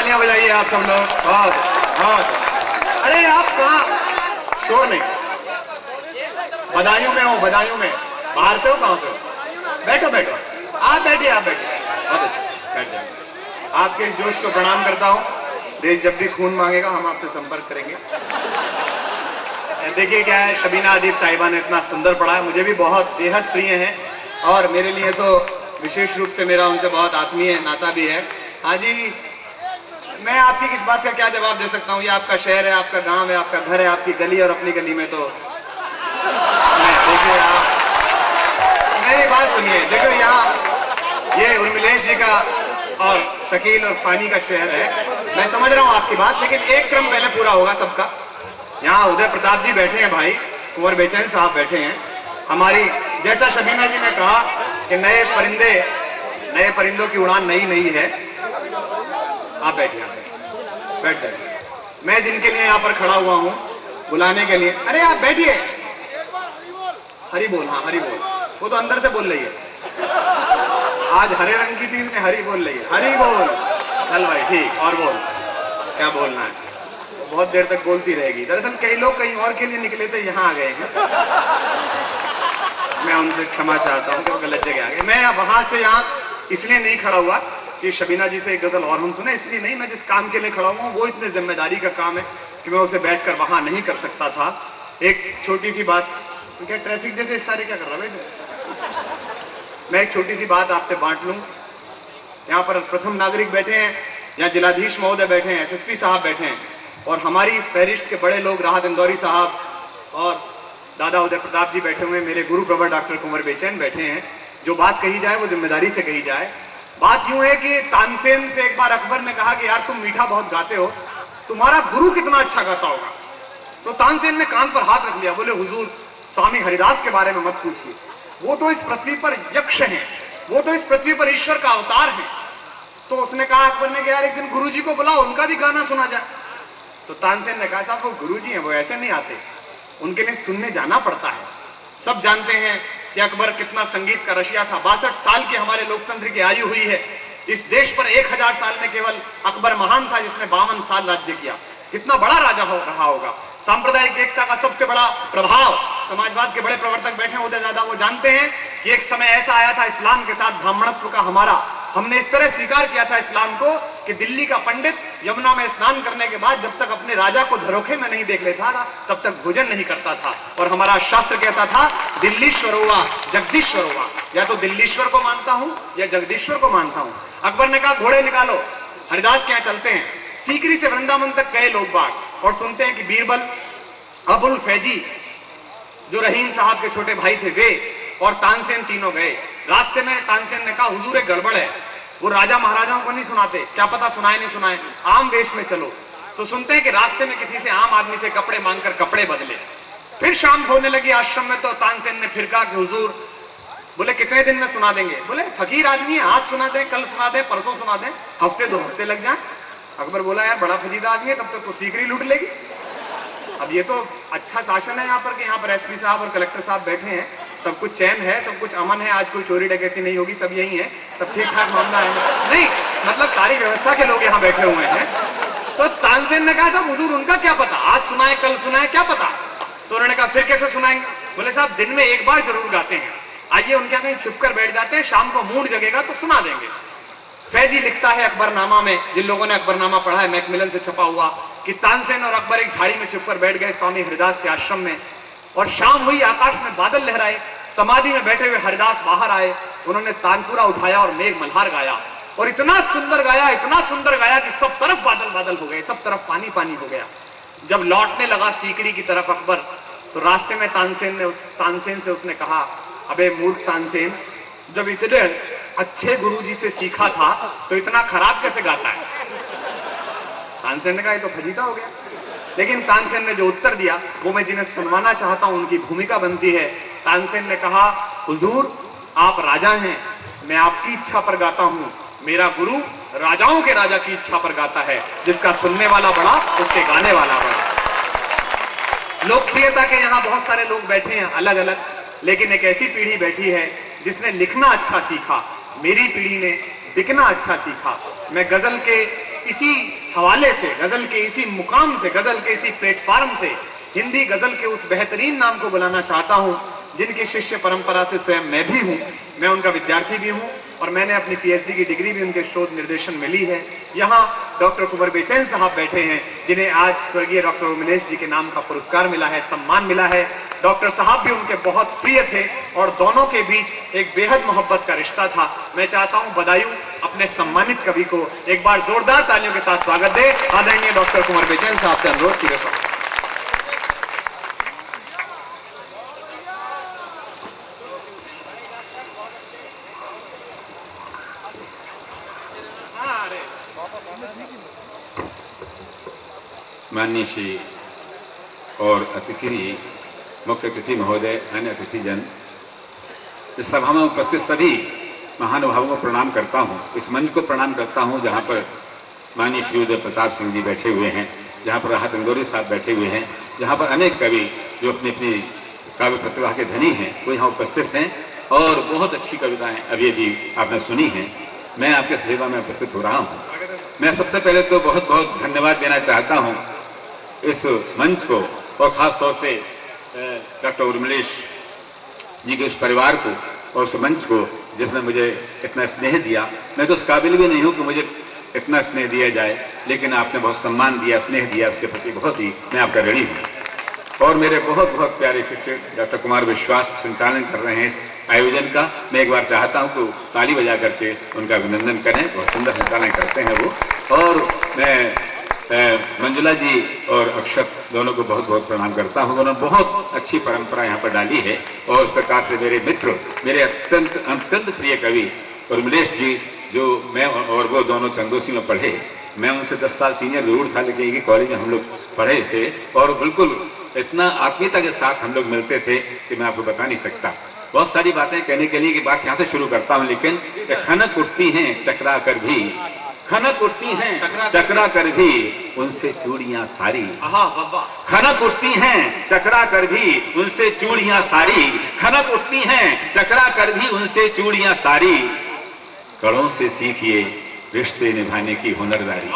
तालियां बजाइए आप सब लोग। बहुत बहुत। अरे आप कहाँ, शोर नहीं, बदायूं में हो, बदायूं में। बाहर से हो, कहां से हो? बैठो बैठो, आप बैठिए, आप बैठिए, बहुत अच्छा, बैठ जाइए। आपके जोश को प्रणाम करता हूं। देश जब भी खून मांगेगा हम आपसे संपर्क करेंगे। देखिए क्या है, शबीना अदीब साहिबा ने इतना सुंदर पढ़ा है, मुझे भी बहुत बेहद प्रिय है और मेरे लिए तो विशेष रूप से मेरा उनसे बहुत आत्मीय नाता भी है। हाँ जी, मैं आपकी किस बात का क्या जवाब दे सकता हूँ? ये आपका शहर है, आपका गांव है, आपका घर है, आपकी गली, और अपनी गली में तो देखिए आप मेरी बात सुनिए। देखो यहाँ ये उर्मिलेश जी का और शकील और फानी का शहर है, मैं समझ रहा हूँ आपकी बात, लेकिन एक क्रम पहले पूरा होगा सबका। यहाँ उदय प्रताप जी बैठे हैं भाई, कुंवर बेचैन साहब बैठे हैं। हमारी, जैसा शबीना जी ने कहा कि नए परिंदों की उड़ान नई नई है। आप बैठिए, बैठ जाइए। मैं जिनके लिए यहाँ पर खड़ा हुआ हूँ बुलाने के लिए, अरे आप बैठिए। हरी बोल, हाँ हरी बोल, वो तो अंदर से बोल रही है। आज हरे रंग की थी, इसमें हरी बोल रही है, हरी बोल। चल भाई ठीक, और बोल, क्या बोलना है? बहुत देर तक बोलती रहेगी। दरअसल कई लोग कहीं और के लिए निकले थे, यहाँ आ गए हैं। मैं उनसे क्षमा चाहता हूँ कि वो गलत जगह आ गए। मैं वहां से यहाँ इसलिए नहीं खड़ा हुआ कि शबीना जी से एक गजल और हम सुने, इसलिए नहीं। मैं जिस काम के लिए खड़ा हुआ हूँ वो इतने जिम्मेदारी का काम है कि मैं उसे बैठकर वहां नहीं कर सकता था। एक छोटी सी बात, क्या ट्रैफिक जैसे सारे क्या कर रहा है? मैं एक छोटी सी बात आपसे बांट लूं। यहाँ पर प्रथम नागरिक बैठे हैं, यहाँ जिलाधीश महोदय बैठे हैं, एसएसपी साहब बैठे हैं, और हमारी इस फहरिस्त के बड़े लोग राहत इंदौरी साहब और दादा उदय प्रताप जी बैठे हुए, मेरे गुरु प्रवर डॉक्टर कुंवर बेचैन बैठे हैं। जो बात कही जाए वो जिम्मेदारी से कही जाए। बात यूं है कि तानसेन से एक बार अकबर ने कहा कि यार तुम मीठा बहुत गाते हो, तुम्हारा गुरु कितना अच्छा गाता होगा। तो तानसेन ने कान पर हाथ रख लिया, बोले हुजूर स्वामी हरिदास के बारे में मत पूछिए, वो तो इस पृथ्वी पर यक्ष हैं, वो तो इस पृथ्वी पर ईश्वर का अवतार है। तो उसने कहा, अकबर ने कहा यार एक दिन गुरुजी को बुलाओ, उनका भी गाना सुना जाए। तो तानसेन ने कहा साहब वो गुरुजी हैं, वो ऐसे नहीं आते, उनके लिए सुनने जाना पड़ता है। सब जानते हैं कि अकबर कितना संगीत का रशिया था। 62 साल की हमारे लोकतंत्र की आयु हुई है। इस देश पर 1000 साल में केवल अकबर महान था जिसने 52 साल राज्य किया। कितना बड़ा राजा रहा होगा। सांप्रदायिक एकता का सबसे बड़ा प्रभाव, समाजवाद के बड़े प्रवर्तक बैठे हैं उदय दादा, वो जानते हैं कि एक समय ऐसा आया था इस्लाम के साथ ब्राह्मणत्व का हमारा, हमने इस तरह स्वीकार किया था इस्लाम को कि दिल्ली का पंडित यमुना में स्नान करने के बाद जब तक अपने राजा को धरोखे में नहीं देख लेता था तब तक भोजन नहीं करता था। और हमारा शास्त्र कहता था दिल्लीश्वर हुआ जगदीश्वर हुआ, या तो दिल्लीश्वर को मानता हूं या जगदीश्वर को मानता हूं। अकबर ने कहा घोड़े निकालो, हरिदास के यहाँ चलते हैं। सीकरी से वृंदावन तक गए लोग बाग और सुनते हैं कि बीरबल, अबुल फैजी जो रहीम साहब के छोटे भाई थे वे और तानसेन तीनों गए। रास्ते में तानसेन ने कहा हुजूर एक गड़बड़ है, वो राजा महाराजाओं को नहीं सुनाते, क्या पता सुनाए नहीं सुनाए, आम वेश में चलो। तो सुनते हैं कि रास्ते में किसी से आम आदमी से कपड़े मांगकर कपड़े बदले। फिर शाम होने लगी आश्रम में, तो तानसेन ने फिर कहा कि हुजूर, बोले कितने दिन में सुना देंगे? बोले फकीर आदमी है, आज सुना दे, कल सुना दे, परसों सुना दे, हफ्ते 2 हफ्ते लग जाए। अकबर बोला यार बड़ा फजीदा आदमी है, तब तक तो सीकरी लूट लेगी। अब ये तो अच्छा शासन है यहाँ पर कि यहाँ पर एसपी साहब और कलेक्टर साहब बैठे हैं, सब कुछ चैन है, सब कुछ अमन है, आज कोई चोरी डकैती नहीं होगी, सब यही है, सब ठीक ठाक मामला है। नहीं मतलब सारी व्यवस्था के लोग यहाँ बैठे हुए हैं। तो तानसेन ने कहा साहब हुजूर उनका क्या पता, आज सुनाए कल सुनाए क्या पता। तो उन्होंने कहा फिर कैसे सुनाएंगे? बोले साहब दिन में एक बार जरूर गाते हैं, आइए उनके यहाँ कहीं छुप कर बैठ जाते हैं, शाम को मूड जगेगा तो सुना देंगे। फैजी लिखता है अकबरनामा में, जिन लोगों ने अकबरनामा पढ़ा है मैकमिलन से छपा हुआ, कि तानसेन और अकबर एक झाड़ी में छुपकर बैठ गए स्वामी हरिदास के आश्रम में, और शाम हुई, आकाश में बादल लहराए, समाधि में बैठे हुए हरिदास बाहर आए, उन्होंने तानपुरा उठाया और मेघ मल्हार गाया, और इतना सुंदर गाया कि सब तरफ बादल बादल हो गए, सब तरफ पानी पानी हो गया। जब लौटने लगा सीकरी की तरफ अकबर, तो रास्ते में तानसेन से उसने कहा, अबे मूर्ख तानसेन, जब इतने अच्छे गुरुजी से सीखा था तो इतना खराब कैसे गाता है? तानसेन ने कहा ये तो फजीता हो गया। लेकिन तानसेन ने जो उत्तर दिया वो मैं जिन्हें सुनवाना चाहता हूं उनकी भूमिका बनती है। तानसेन ने कहा हुजूर आप राजा हैं, मैं आपकी इच्छा पर गाता हूं, मेरा गुरु राजाओं के राजा की इच्छा पर गाता है, जिसका सुनने वाला बड़ा उसके गाने वाला बड़ा। लोकप्रियता के यहाँ बहुत सारे लोग बैठे हैं अलग अलग, लेकिन एक ऐसी पीढ़ी बैठी है जिसने लिखना अच्छा सीखा, मेरी पीढ़ी ने दिखना अच्छा सीखा। मैं गजल के इसी हवाले से, गजल के इसी मुकाम से, गजल के इसी प्लेटफॉर्म से हिंदी गजल के उस बेहतरीन नाम को बुलाना चाहता हूं जिनकी शिष्य परंपरा से स्वयं मैं भी हूं। मैं उनका विद्यार्थी भी हूं और मैंने अपनी पीएचडी की डिग्री भी उनके शोध निर्देशन में ली है। यहाँ डॉक्टर कुंवर बेचैन साहब बैठे हैं जिन्हें आज स्वर्गीय डॉक्टर उर्मिलेश जी के नाम का पुरस्कार मिला है, सम्मान मिला है। डॉक्टर साहब भी उनके बहुत प्रिय थे और दोनों के बीच एक बेहद मोहब्बत का रिश्ता था। मैं चाहता हूं बदायूं अपने सम्मानित कवि को एक बार जोरदार तालियों के साथ स्वागत दे। आदरणीय डॉक्टर कुंवर बेचैन साहब से अनुरोध किया। माननीय श्री और अतिथि, मुख्य अतिथि महोदय, अन्य अतिथिजन, इस सभा में उपस्थित सभी महानुभावों को प्रणाम करता हूं। इस मंच को प्रणाम करता हूं जहां पर माननीय श्री उदय प्रताप सिंह जी बैठे हुए हैं, जहां पर राहत इंदौरी साहब बैठे हुए हैं, जहां पर अनेक कवि जो अपनी अपनी काव्य प्रतिभा के धनी हैं वो यहाँ उपस्थित हैं और बहुत अच्छी कविताएं अभी अभी आपने सुनी हैं। मैं आपके सेवा में उपस्थित हो रहा हूँ। मैं सबसे पहले तो बहुत बहुत धन्यवाद देना चाहता हूँ इस मंच को और ख़ास तौर से डॉक्टर उर्मिलेश जी के उस परिवार को और उस मंच को जिसने मुझे इतना स्नेह दिया। मैं तो उस काबिल भी नहीं हूँ कि मुझे इतना स्नेह दिया जाए, लेकिन आपने बहुत सम्मान दिया, स्नेह दिया, उसके प्रति बहुत ही मैं आपका ऋणी हूँ। और मेरे बहुत बहुत प्यारे शिष्य डॉक्टर कुमार विश्वास संचालन कर रहे हैं इस आयोजन का। मैं एक बार चाहता हूं कि ताली बजा करके उनका अभिनंदन करें, बहुत सुंदर संचालन करते हैं वो। और मैं मंजुला जी और अक्षत दोनों को बहुत बहुत प्रणाम करता हूं। उन्होंने बहुत अच्छी परंपरा यहाँ पर डाली है और उस प्रकार से मेरे मित्र, मेरे अत्यंत अत्यंत प्रिय कवि उर्मिलेश जी, जो मैं और वो दोनों चंदोसी में पढ़े। मैं उनसे 10 साल सीनियर जरूर था, लेकिन एक ही कॉलेज में हम लोग पढ़े थे और बिल्कुल इतना आत्मीयता के साथ हम लोग मिलते थे कि मैं आपको बता नहीं सकता। बहुत सारी बातें कहने के लिए की बात यहाँ से शुरू करता हूँ, लेकिन खनक उठती हैं टकरा कर भी, खनक उठती हैं टकरा कर भी उनसे चूड़ियां सारी, खनक उठती हैं टकरा कर भी उनसे चूड़ियां सारी, खनक उठती हैं टकरा कर भी उनसे चूड़ियां सारी, कड़ों से सीखिए रिश्ते निभाने की हुनरदारी।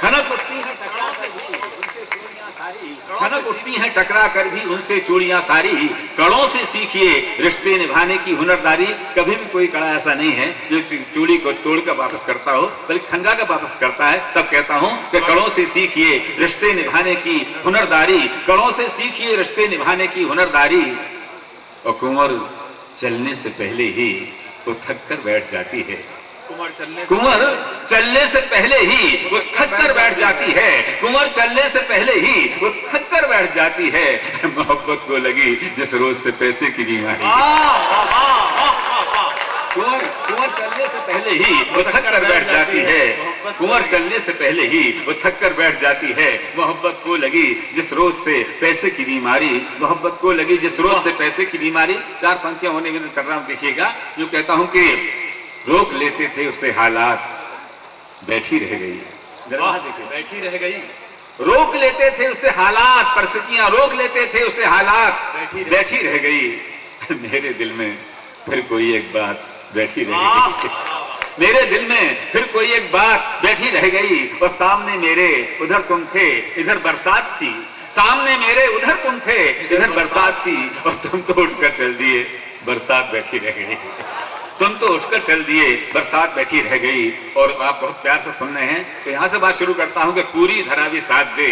खनक उठती हैं टकरा कर भी उनसे चूड़ियां सारी, खनक उठती हैं टकरा कर भी उनसे चूड़ियां सारी, कड़ों से सीखिए रिश्ते निभाने की हुनरदारी। कभी भी कोई कड़ा ऐसा नहीं है जो चूड़ी को तोड़कर वापस करता हो, बल्कि खंगा कर वापस करता है। तब कहता हूं कि कड़ों से सीखिए रिश्ते निभाने की हुनरदारी, कड़ों से सीखिए रिश्ते निभाने की हुनरदारी। और कुंवर चलने से पहले ही वो थक कर बैठ जाती है, कुंवर चलने से पहले ही वो थक कर बैठ जाती है, कुंवर चलने से पहले ही वो थक कर बैठ जाती है। मोहब्बत को लगी जिस रोज से पैसे की बीमारी, कुंवर चलने से पहले ही वो थक कर बैठ जाती है, कुंवर चलने से पहले ही वो थक कर बैठ जाती है। मोहब्बत को लगी जिस रोज से पैसे की बीमारी, मोहब्बत को लगी जिस रोज से पैसे की बीमारी। 4 पंक्तियां होने में कर रहा हूं, देखिएगा। जो कहता हूं कि रोक लेते थे उसे हालात, बैठी रह गई, बैठी रह गई। रोक लेते थे उसे हालात, परिस्थितियां रोक लेते थे उसे हालात, बैठी रह गई। मेरे दिल में फिर कोई एक बात बैठी रह गई, मेरे दिल में फिर कोई एक बात बैठी रह गई। और सामने मेरे उधर तुम थे, इधर बरसात थी, सामने मेरे उधर तुम थे, इधर बरसात थी, और तुम तो उठकर चल दिए, बरसात बैठी रह गई। तुम तो उठकर चल दिए, बरसात बैठी रह गई। और आप बहुत प्यार से सुन रहे हैं, तो यहां से बात शुरू करता हूं कि पूरी धरा भी साथ दे,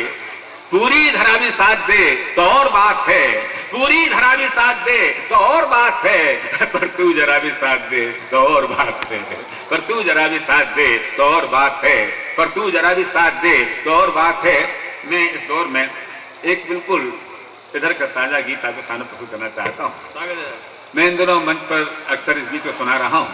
पूरी धरा भी साथ दे तो और बात है, पूरी धरा भी साथ दे तो और बात है, पर तू जरा भी साथ दे तो और बात है, पर तू जरा भी साथ दे तो और बात है, पर तू जरा भी साथ दे तो और बात है। मैं इस दौर में एक बिल्कुल इधर का ताजा गीत आपके सामने प्रस्तुत करना चाहता हूँ। मैं इन दिनों मंच पर अक्सर इस गीत को सुना रहा हूँ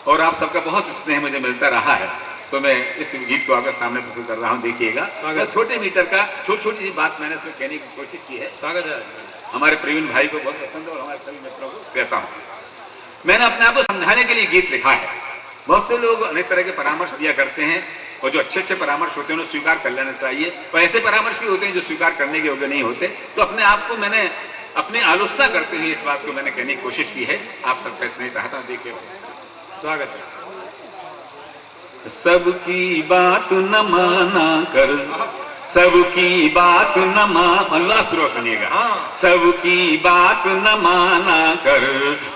और आप सबका बहुत स्नेह मुझे मिलता रहा है, तो मैं इस गीत को आपके सामने प्रस्तुत कर रहा हूँ। देखिएगा, तो छोटे मीटर का छोटी छोटी सी बात मैंने इसमें कहने की कोशिश की है। स्वागत है। हमारे प्रवीण भाई को बहुत पसंद है और हमारे सभी मित्रों को कहता हूँ। मैंने अपने आप को समझाने के लिए गीत लिखा है। बहुत से लोग अनेक तरह के परामर्श दिया करते हैं और जो अच्छे अच्छे परामर्श होते हैं उन्हें स्वीकार कर लेना चाहिए, और ऐसे परामर्श भी होते हैं जो स्वीकार करने के योग्य नहीं होते। तो अपने आप को मैंने अपनी आलोचना करते हुए इस बात को मैंने कहने की कोशिश की है। आप सबका स्नेह चाहता हूँ। देखिए, स्वागत है। सबकी बात न माना कर, सबकी बात न अल्लाह फिर सुनिएगा। सबकी बात न माना कर,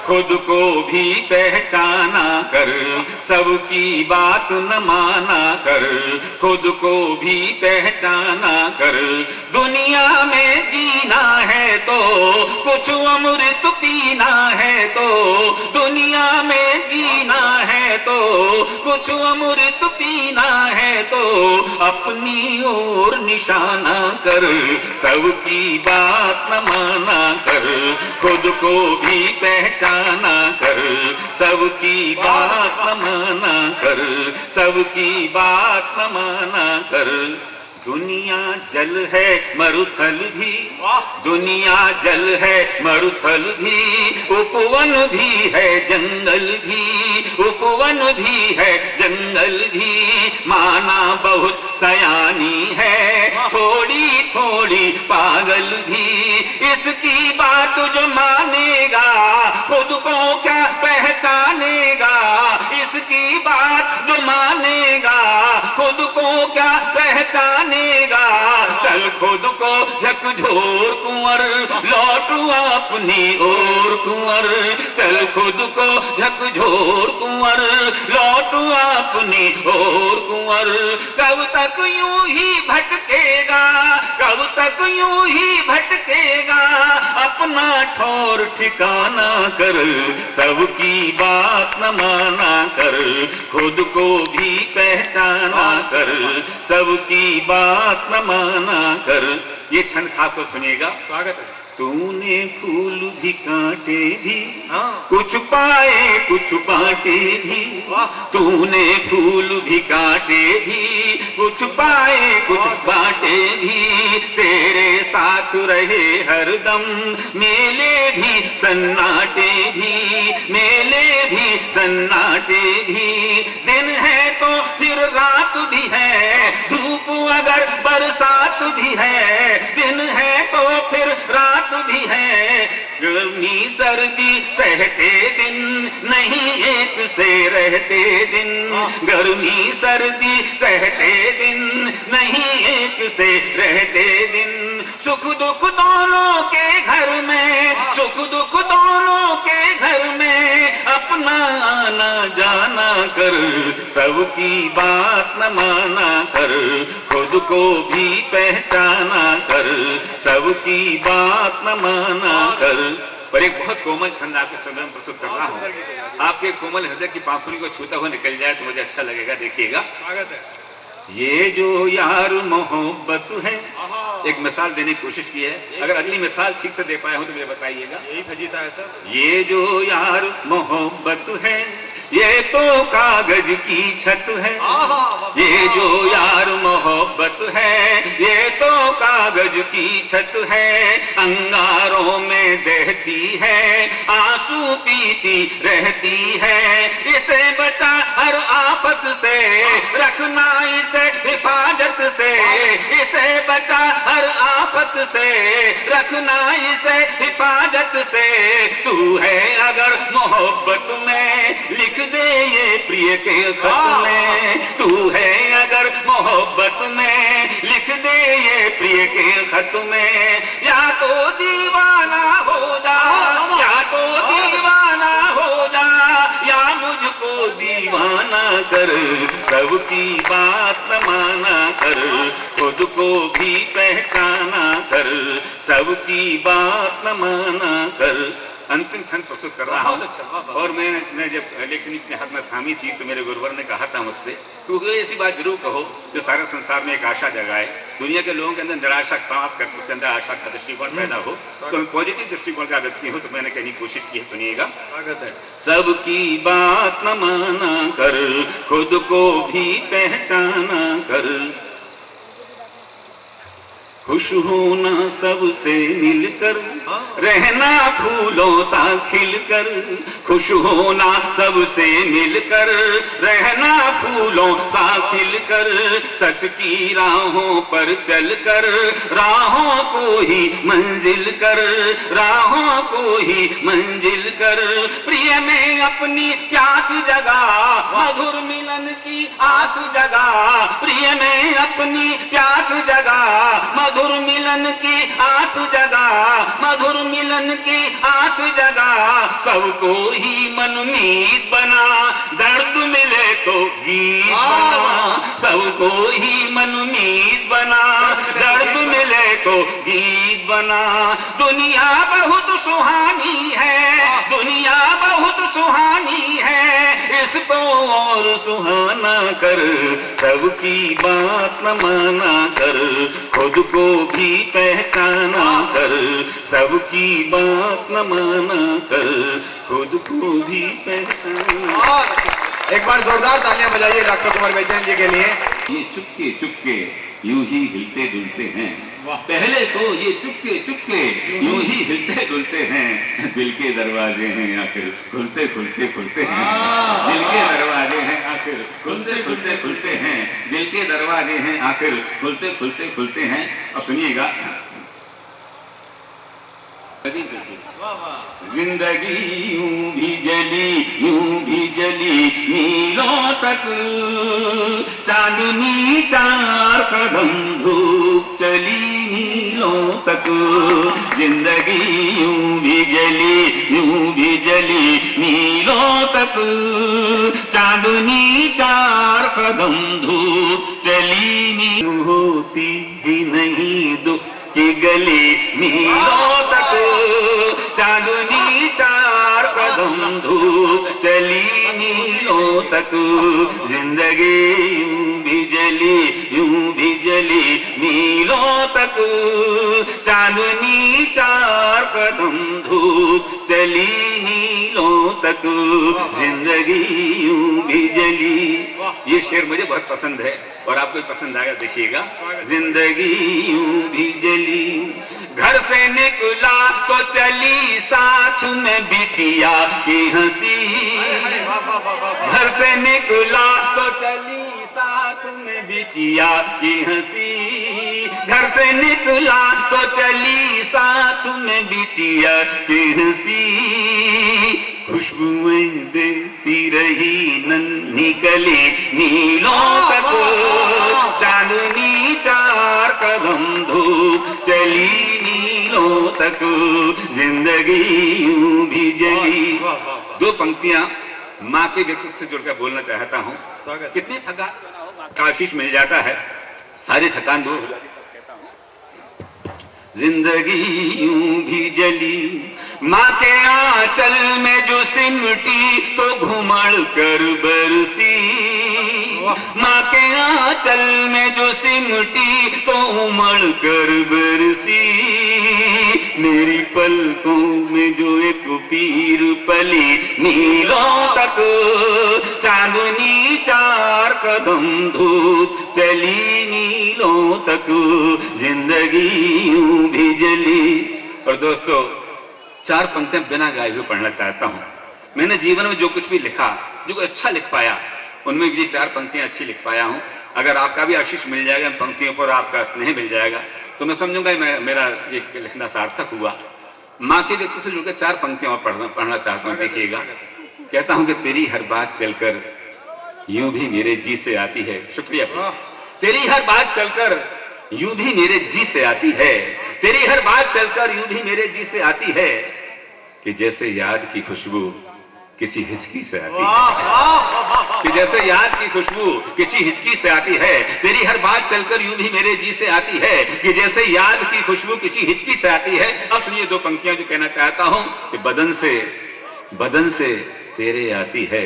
खुद को भी पहचाना कर। सबकी बात न माना कर, खुद को भी पहचाना कर। दुनिया में जीना है तो कुछ अमृत पीना है, तो दुनिया में जीना है तो कुछ अमृत पीना है, तो अपनी ओर निशाना कर। सबकी बात न माना कर, खुद को भी पहचाना कर। सबकी बात न माना कर, सबकी बात न माना कर। दुनिया जल है मरुथल भी, दुनिया जल है मरुथल भी, उपवन भी है जंगल भी, उपवन भी है जंगल भी। माना बहुत सयानी है, थोड़ी थोड़ी पागल भी। इसकी बात जो मानेगा खुद को क्या पहचानेगा। इसकी बात जो मानेगा खुद को क्या पहचानेगा। चल खुद को झकझोर कुंवर, लौट अपनी ओर कुंवर। चल खुद को झकझोर कुंवर, लौट अपनी ओर कुंवर। कब तक यूं ही भटकेगा, कब तक यूं ही भटकेगा। अपना ठौर ठिकाना कर, सबकी बात न माना कर। खुद को भी पहचाना कर, सबकी बात न माना कर। ये छंद खास तो सुनिएगा। स्वागत है। तूने फूल भी काटे भी, कुछ पाए कुछ बांटे भी। तूने फूल भी काटे भी, कुछ पाए कुछ बांटे भी। तेरे साथ रहे हरदम मेले भी सन्नाटे भी, मेले भी सन्नाटे भी। दिन है तो फिर रात भी है, धूप अगर बरसात भी है। दिन है तो फिर रात भी है, गर्मी सर्दी सहते दिन नहीं एक से रहते दिन। गर्मी सर्दी सहते दिन नहीं एक से रहते दिन। सुख दुख दोनों के घर में, सुख दुख दोनों के घर में अपना आना जाना कर। सबकी बात न माना कर, खुद को भी पहचाना कर। सबकी बात न माना कर। पर एक बहुत कोमल छंद आपके समय में प्रस्तुत कर रहा हूँ। आपके कोमल हृदय की पाखुरी को छूता हुआ निकल जाए तो मुझे अच्छा लगेगा। देखिएगा। स्वागत है। ये जो यार मोहब्बत है, एक मिसाल देने की कोशिश की है। अगर अगली मिसाल ठीक से दे पाया हूं तो मुझे बताइएगा। यही फजीता है सर। ये जो यार मोहब्बत है, ये तो कागज की छत है। ये जो यार मोहब्बत है, ये तो कागज की छत है। अंगारों में दहती है, आंसू पीती रहती है। इसे बचा हर आफत से, रखना इसे हिफाजत से। इसे बचा हर आफत से, रखना इसे हिफाजत से। तू है अगर मोहब्बत में, लिख दे ये प्रिय के खत में। तू है अगर मोहब्बत में, लिख दे ये प्रिय के खत में। या तो दीवाना हो जा, या तो दीवाना हो जा, या मुझको दीवाना कर। सबकी बात न माना कर, खुद को भी पहचाना कर। सबकी बात न माना कर। अंतिम छंद प्रस्तुत कर रहा हूँ। और मैं जब लेखनी अपने हाथ में थामी थी तो मेरे गुरुवर ने कहा था मुझसे, क्योंकि ऐसी बात जरूर कहो जो सारे संसार में एक आशा जगाए। दुनिया के लोगों के अंदर निराशा समाप्त कर उसके अंदर आशा का दृष्टिकोण पैदा हो। तो मैं पॉजिटिव दृष्टिकोण का व्यक्ति हूँ, तो मैंने कहने की कोशिश की है। सुनिएगा। स्वागत है। सबकी बात न माना कर, खुद को भी पहचाना कर। खुश होना सबसे मिलकर, रहना फूलों सा खिलकर। खुश होना सबसे मिलकर, रहना फूलों सा खिलकर। सच की राहों पर चलकर, राहों को ही मंजिल कर, राहों को ही मंजिल कर। प्रिय में अपनी प्यास जगा, मधुर मिलन की आस जगा। प्रिय में अपनी प्यास जगा, मधुर मिलन की आस जगा। मधुर मिलन की आस जगा। सबको ही मनमीत बना, दर्द मिले तो गीत बना। सबको ही मनमीत बना, दर्द मिले तो गीत बना। दुनिया बहुत सुहानी है, दुनिया बहुत सुहानी है। इसको और सुहाना कर, सबकी बात न माना कर। खुद को भी पहचाना कर, सबकी बात न माना कर। खुद को भी पहचाना। एक बार जोरदार तालियां बजाइए डॉक्टर कुंवर बेचैन जी के लिए। ये चुपके चुपके यूं ही हिलते डुलते हैं। पहले तो ये चुपके चुपके यूं ही हिलते डुलते हैं। दिल के दरवाजे हैं आखिर खुलते खुलते खुलते हैं। दिल के दरवाजे हैं आखिर खुलते खुलते खुलते हैं। दिल के दरवाजे हैं आखिर खुलते खुलते खुलते हैं। अब सुनिएगा। जिंदगी यूं भी जली, यूं भी जली मीलों तक। चांदनी चार कदम धूप चली मीलों तक। जिंदगी यूं भी जली, यूं भी जली मीलों तक। चांदनी चार कदम धूप चली मीलों होती ही नहीं दुख की गली मीलों तक। चांदनी चार कदम धूप चली मीलों तक। जिंदगी यूं भी जली, यूं भी जली मीलों तक। चांदनी चार कदम धूप चली मीलों तक। जिंदगी यूं भी जली। ये शेर मुझे बहुत पसंद है और आपको पसंद आएगा, देखिएगा। जिंदगी यूं भी जली, घर से निकला तो चली साथ में बिटिया की हंसी। घर से निकला तो चली साथ में बिटिया की हंसी। घर से निकला तो चली साथ में बिटिया की हंसी। खुशबुएं देती रही नन्ही कली मीलों तक। चांदनी चार कदम धूप चली मीलों तक। जिंदगी यूं भी जली। दो पंक्तियां माँ के व्यक्तित्व से जुड़कर बोलना चाहता हूँ। कितनी थकान आशीष मिल जाता है, सारी थकान दूर हो जाती है। जिंदगी यूं भी जली, माँ के आंचल में जो सिमटी तो घुमड़ कर बरसी। माँ के आंचल में जो सिमटी तो उमड़ कर बरसी। मेरी पलकों में जो एक पीर पली मीलों तक। चांदनी चार कदम धूप चली मीलों तक। जिंदगी यूं भी जली। और दोस्तों, चार पंक्तियां बिना गाए हुए पढ़ना चाहता हूं। मैंने जीवन में जो कुछ भी लिखा, जो कुछ अच्छा लिख पाया, उनमें ये चार पंक्तियां अच्छी लिख पाया हूं। अगर आपका भी आशीष मिल जाएगा, इन पंक्तियों पर आपका स्नेह मिल जाएगा, तो मैं समझूंगा मेरा ये लिखना सार्थक हुआ। माँ के व्यक्ति से जुड़कर चार पंक्तियां पढ़ना चाहता हूँ, देखिएगा। कहता हूं कि तेरी हर बात चलकर यूं भी मेरे जी से आती है। शुक्रिया। तेरी हर बात चलकर यूं भी मेरे जी से आती है। तेरी हर बात चलकर यूं भी मेरे जी से आती है कि जैसे याद की खुशबू किसी हिचकी से आती है। कि जैसे याद की खुशबू किसी हिचकी से आती है। तेरी हर बात चलकर यूं भी मेरे जी से आती है कि जैसे याद की खुशबू किसी हिचकी से आती है। अब सुनिए दो पंक्तियां जो कहना चाहता हूं कि बदन से तेरे आती है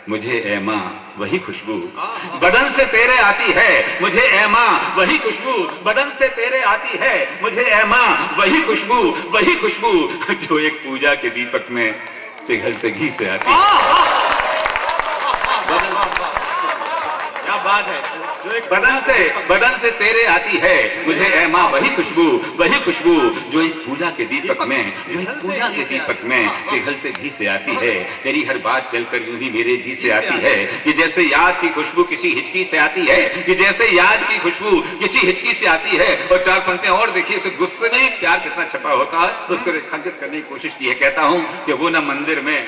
मुझे ऐ माँ वही खुशबू। बदन से तेरे आती है मुझे ऐ माँ वही खुशबू। बदन से तेरे आती है मुझे ऐ माँ वही खुशबू। वही खुशबू जो एक पूजा के दीपक में पिघलते घी से आती है। क्या बात है। बदन से तेरे आती है मुझे ऐ माँ वही खुशबू जो एक पूजा के दीपक में पिघलते घी से आती है। तेरी हर बात चलकर यूं ही मेरे जी से आती है कि जैसे याद की खुशबू किसी हिचकी से आती है, और चार पंक्तियां और देखिए, उस गुस्से में ही प्यार कितना छपा होता है, उसको रेखांकित करने की कोशिश की है। कहता हूं कि वो न मंदिर में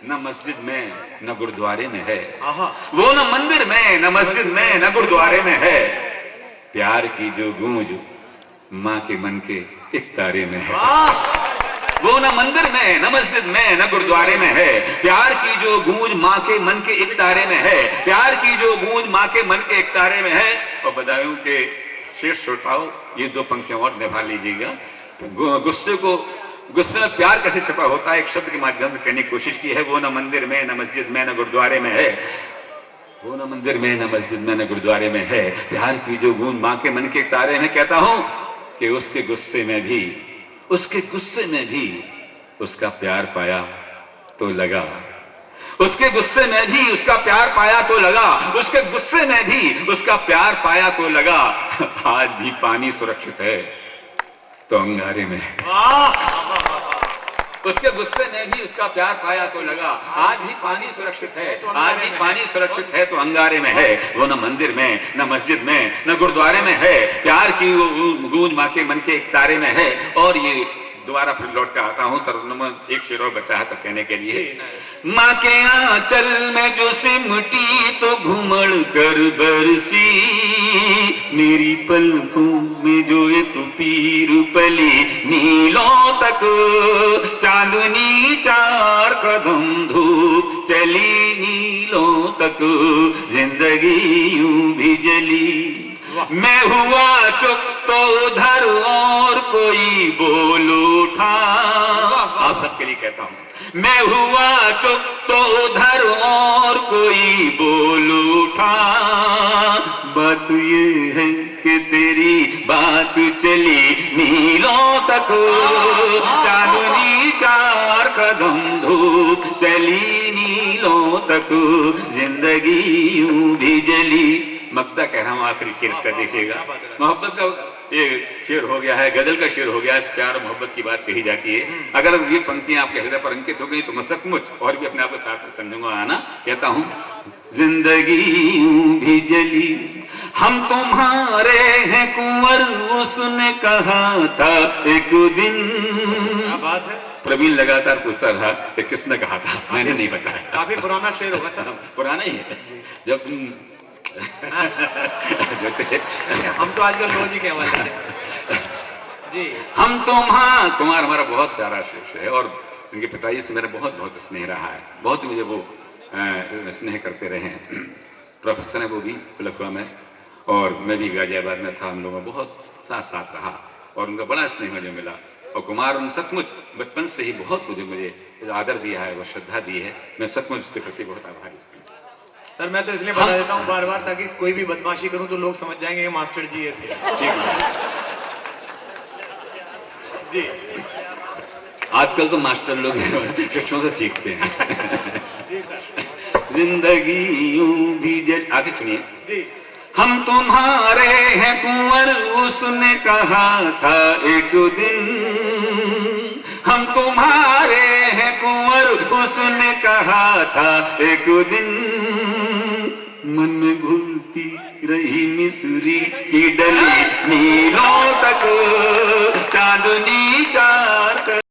न मस्जिद में न गुरुद्वारे में है, वो न मंदिर में न मस्जिद में न गुरुद्वारे में है, प्यार की जो गूंज माँ के मन के एक तारे में है। वो न मंदिर में न मस्जिद में न गुरुद्वारे में है, प्यार की जो गूंज माँ के मन के एक तारे में है, प्यार की जो गूंज माँ के मन के एक तारे में है। और बधाइयों के शेष श्रोताओं, ये दो पंक्तियां और निभा लीजिएगा। गुस्से में प्यार कैसे छपा होता है, एक शब्द के माध्यम से कहने की कोशिश की है। वो न मंदिर में न मस्जिद में न गुरुद्वारे में है, वो न मंदिर में न मस्जिद में न गुरुद्वारे में है, प्यार की जो गूंज माँ के मन के तारे में। कहता हूं कि उसके गुस्से में भी उसका प्यार पाया तो लगा, उसके गुस्से में भी उसका प्यार पाया तो लगा, उसके गुस्से में भी उसका प्यार पाया तो लगा। आज भी पानी सुरक्षित है तो अंगारे में, उसके गुस्से में भी उसका प्यार पाया तो लगा। आज भी पानी सुरक्षित है तो अंगारे में है। वो न मंदिर में न मस्जिद में न गुरुद्वारे में है, प्यार की गूंज माँ के मन के एक तारे में है। और ये दोबारा फिर लौट के आता हूं, तरुण एक शेर और बचा है तो कहने के लिए। माँ के आंचल में जो सिमटी तो घुमड़ कर बरसी, मेरी पलकों में जो एक पीर पली, नीलों तक चांदनी चार कदम धूप चली, नीलों तक जिंदगी यूं भी जली। मैं हुआ चुप तो उधर और कोई बोल उठा, आप सबके लिए कहता हूं। मैं हुआ चुप तो उधर और कोई बोल उठा, बात ये है कि तेरी बात चली नीलों तक, चांदनी चार कदम धूप चली, नीलों तक जिंदगी यूं भी जली। मक्ता कह रहा हूं, आखिरी शेर इसका देखिएगा। मोहब्बत का ये शेर हो गया है, गजल का शेर हो गया है, प्यार और मोहब्बत की बात कही जाती है। अगर ये पंक्तियां आपके हृदय पर अंकित हो गई तो मैं सचमुच और भी अपने आप को सार्थक समझूंगा। आना कहता हूं, जिंदगी यूं भी जली, हम तुम्हारे हैं कुंवर, उसने कहा था एक दिन। क्या बात है। प्रवीण लगातार पूछता रहा कि किसने कहा था, मैंने नहीं बताया। काफी पुराना शेर होगा सर। पुराना ही है। जब तुम हम तो आजकल रोज ही कहवाते हैं जी। हम तुम्हारा कुमार हमारा बहुत प्यारा शेर है, और इनके पिताजी से मेरा बहुत स्नेह रहा है, बहुत मुझे वो स्नेह करते रहे हैं। प्रोफेसर है वो भी लखनऊ में, और मैं भी गाजियाबाद में था, हम लोगों का बहुत साथ रहा, और उनका बड़ा स्नेह मुझे मिला। और कुमार उन सचमुच बचपन से ही बहुत मुझे आदर दिया है, वो श्रद्धा दी है। मैं सचमुच उसके प्रति बहुत आभारी हूँ। सर मैं तो इसलिए बता देता हूँ बार-बार, ताकि कोई भी बदमाशी करूं तो लोग समझ जाएंगे कि मास्टर जी ये थे। जी आजकल तो मास्टर लोग शिक्षकों से सीखते हैं। जिंदगी यूं भी जल, आगे सुनिए। जी। हम तुम्हारे हैं कुंवर, उसने कहा था एक दिन, हम तुम्हारे हैं कुंवर, उसने कहा था एक दिन। मन में घुलती रही मिसरी की डली, नीलों तक चांदनी चार